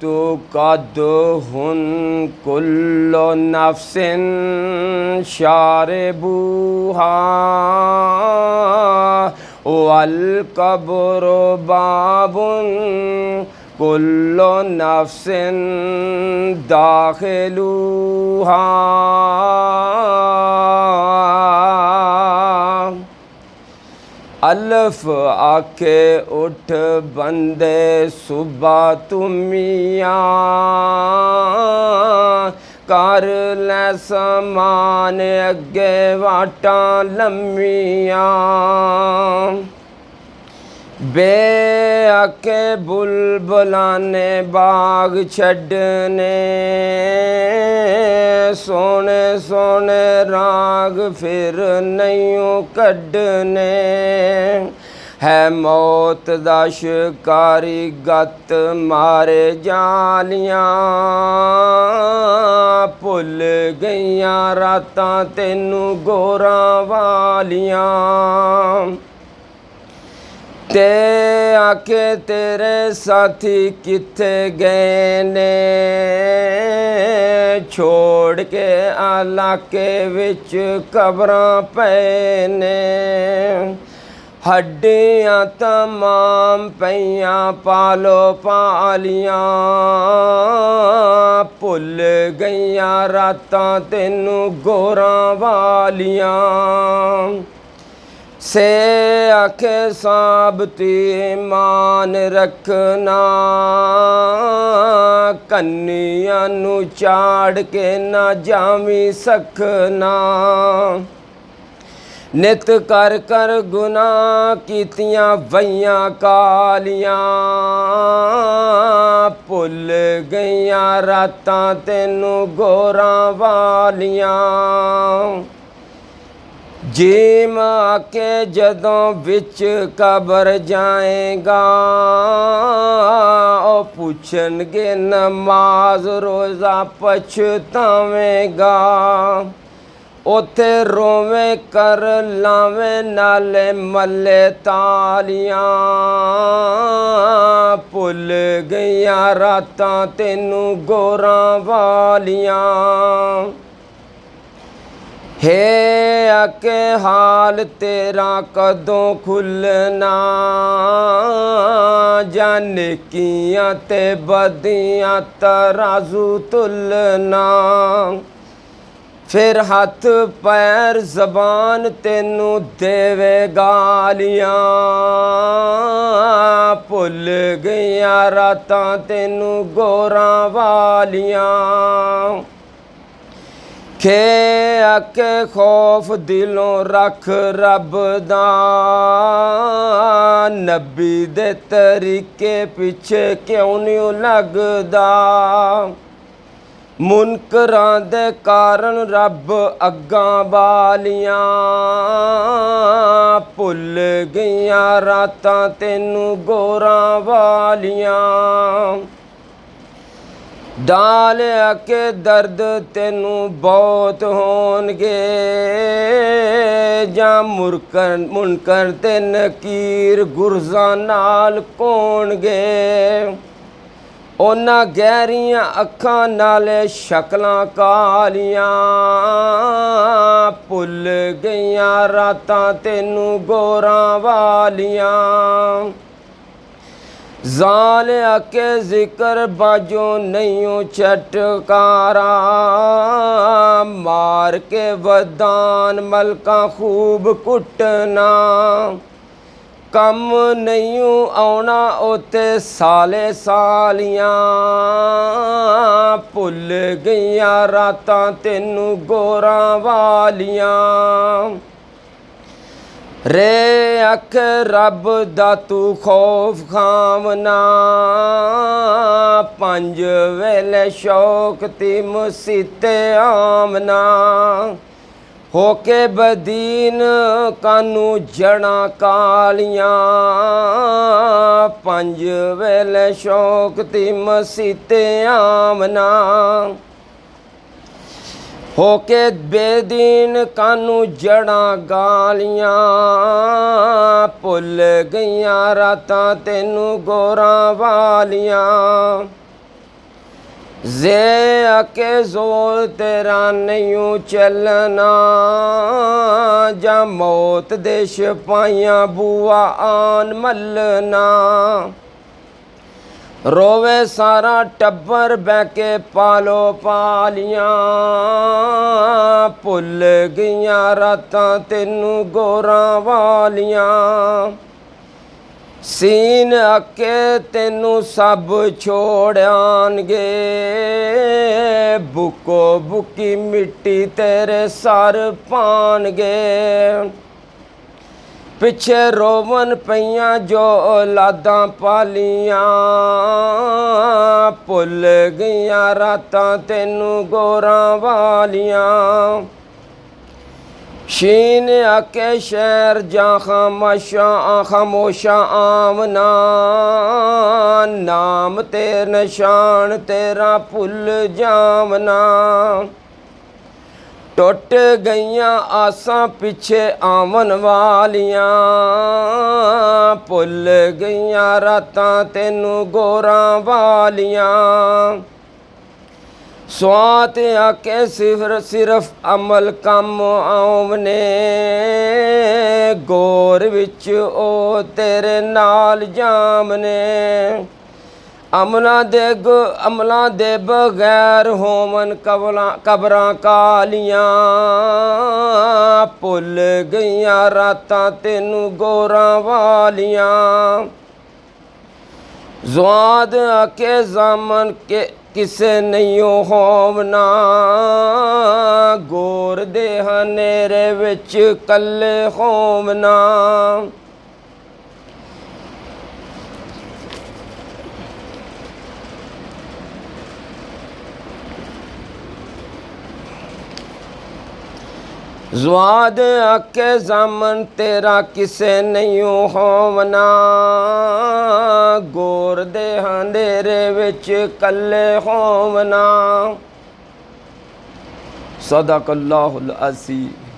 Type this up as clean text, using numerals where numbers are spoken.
तो कद हुन कुल्लो नफ्सिन शारिबूहा वल कब्र बाबुन कुल्लो नफ्सिन दाखिलूहा। अल्फ आखे उठ बंदे सुबह तुमिया कर लै समान अगे वाटा लम्मिया। बे आके बुलबुलाने बाग छड्डने सोने सोने राग फिर नहीं कड्डने। है मौत दा शिकारी गत मारे जालियां भुल गईयां रातां तेनू गोरां वालियां। ते आके तेरे साथी किथे गए ने छोड़ के इलाके विच कब्रां पे ने। हड्डियां तमाम पईयां पालो पालियां भुल गईयां रातां तेनू गोरां वालियां। से आखे साबती ईमान रखना कन्नियां नू चाड़ के ना जावी सकना। नित कर कर गुनाह कीतियां वइयां कालियां भुल गईयां रातां तेनू गोरां वालियां। जीम आके जदों विच कबर जाएगा ओ पुछणगे नमाज रोज़ा पछतावेगा। उथे रोवे कर लावे नाले मल्ले तालियां भुल गईयां रातां तेनू गोरां वालियां। हे आके हाल तेरा कदों खुलना जान नेकियां ते बदियां तराजू तुलना। फिर हथ पैर जबान तेनू देवे गालियां भुल गईयां रातां तेनू गोरां वालियां। खे आके खौफ दिलों रख रब दा नबी दे तरीके पिछे क्यों नहीं लगदा। मुनकरां दे कारण रब अग्गां बालियां भुल गईयां रातां तेनू गोरां वालियां। डाल आके दर्द तेनू बहुत होणगे जां मुनकर ते नकीर गुरजां नाल कोणगे। उन्हां गहरियां अखां नाले शक्लां कालियां भुल गईयां रातां तेनू गोरां वालियां। जाल आके जिक्र बाजो नहीं छटकारा मार के वदान मलका खूब कुटना। कम नहीं आना उते साले सालियां भुल गईयां रातां तेनू गोरां वालियां। रे अख रब दा तू खौफ खावना पंज वेले शौक ती मसीते आमना। होके बदीन कानू जड़ा कालियां पंज वेले शौक ती मसीते आमना। होके बेदीन कानू जड़ा गालियां भुल गईयां रातां तेनू गोरां वालियां। जे आके जोर तेरा नहीं चलना, जा मौत दे सिपाहियां बूआ आन मलना। रोवे सारा टब्बर बह के पालो पालियां, भुल गईयां रातां तेनू गोरां वालियां। सीन आके तेनू सब छोड़ानगे, बुको बुकी मिट्टी तेरे सर पानगे। पिछे रोवन पईयां जो औलादां पालियां, भुल गईयां रातां तेनू गोरां वालियां। शीन आके शहर जा खामोशा आमना, नाम ते निशान तेरा भुल जावना। टुट गईयां आसां पिछे आवन वालियां, भुल गईयां रातां तेनू गोरां वालियां। स्वात आके सिर्फ अमल कम आमने, गोर विच ओ तेरे नाल जामने। अमलां दे बगैर होवन कबरां कालियां, भुल गईयां रातां तेनू गोरां वालियां। ज़वाद आके ज़ामन के किसे नहीं होवना, गोर दे हनेरे विच कल्ले होवना। ज़वाद आके ज़ामन तेरा किसे नहीं होवना, गोर दे अंधेरे विच कल्ले होवना। सदक़ल्लाहुल अज़ीम।